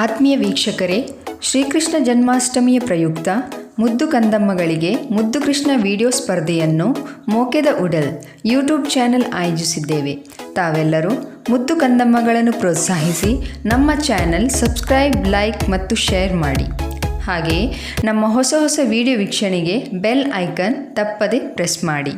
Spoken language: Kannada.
ಆತ್ಮೀಯ ವೀಕ್ಷಕರೇ, ಶ್ರೀಕೃಷ್ಣ ಜನ್ಮಾಷ್ಟಮಿಯ ಪ್ರಯುಕ್ತ ಮುದ್ದು ಕಂದಮ್ಮಗಳಿಗೆ ಮುದ್ದು ಕೃಷ್ಣ ವಿಡಿಯೋ ಸ್ಪರ್ಧೆಯನ್ನು ಮೋಕೆದ ಉಡಲ್ ಯೂಟ್ಯೂಬ್ ಚಾನೆಲ್ ಆಯೋಜಿಸಿದ್ದೇವೆ. ತಾವೆಲ್ಲರೂ ಮುದ್ದು ಕಂದಮ್ಮಗಳನ್ನು ಪ್ರೋತ್ಸಾಹಿಸಿ ನಮ್ಮ ಚಾನೆಲ್ ಸಬ್ಸ್ಕ್ರೈಬ್, ಲೈಕ್ ಮತ್ತು ಶೇರ್ ಮಾಡಿ. ಹಾಗೆಯೇ ನಮ್ಮ ಹೊಸ ವಿಡಿಯೋ ವೀಕ್ಷಣೆಗೆ ಬೆಲ್ ಐಕನ್ ತಪ್ಪದೆ ಪ್ರೆಸ್ ಮಾಡಿ.